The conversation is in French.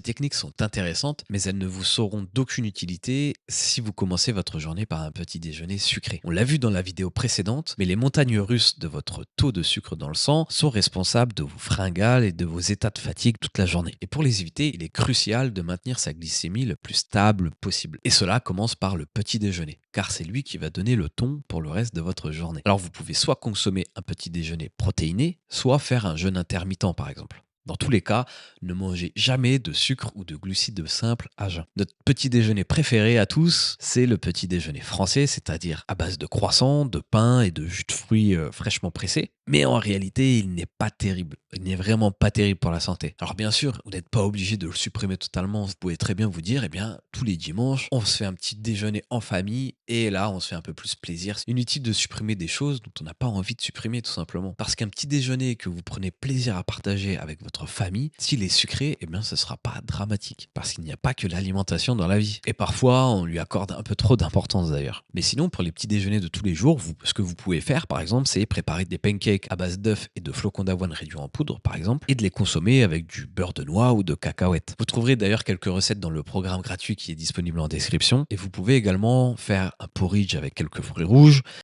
Les techniques sont intéressantes, mais elles ne vous seront d'aucune utilité si vous commencez votre journée par un petit déjeuner sucré. On l'a vu dans la vidéo précédente, mais les montagnes russes de votre taux de sucre dans le sang sont responsables de vos fringales et de vos états de fatigue toute la journée. Et pour les éviter, il est crucial de maintenir sa glycémie le plus stable possible. Et cela commence par le petit déjeuner, car c'est lui qui va donner le ton pour le reste de votre journée. Alors vous pouvez soit consommer un petit déjeuner protéiné, soit faire un jeûne intermittent par exemple. Dans tous les cas, ne mangez jamais de sucre ou de glucides simples à jeun. Notre petit déjeuner préféré à tous, c'est le petit déjeuner français, c'est-à-dire à base de croissants, de pain et de jus de fruits fraîchement pressés. Mais en réalité, il n'est pas terrible. Il n'est vraiment pas terrible pour la santé. Alors bien sûr, vous n'êtes pas obligé de le supprimer totalement. Vous pouvez très bien vous dire, eh bien, tous les dimanches, on se fait un petit déjeuner en famille et là, on se fait un peu plus plaisir. C'est inutile de supprimer des choses dont on n'a pas envie de supprimer tout simplement. Parce qu'un petit déjeuner que vous prenez plaisir à partager avec votre famille, s'il est sucré, eh bien, ce ne sera pas dramatique. Parce qu'il n'y a pas que l'alimentation dans la vie. Et parfois, on lui accorde un peu trop d'importance d'ailleurs. Mais sinon, pour les petits déjeuners de tous les jours, ce que vous pouvez faire, par exemple, c'est préparer des pancakes à base d'œufs et de flocons d'avoine réduits en poudre, par exemple, et de les consommer avec du beurre de noix ou de cacahuètes. Vous trouverez d'ailleurs quelques recettes dans le programme gratuit qui est disponible en description. Et vous pouvez également faire un porridge avec quelques fruits rouges,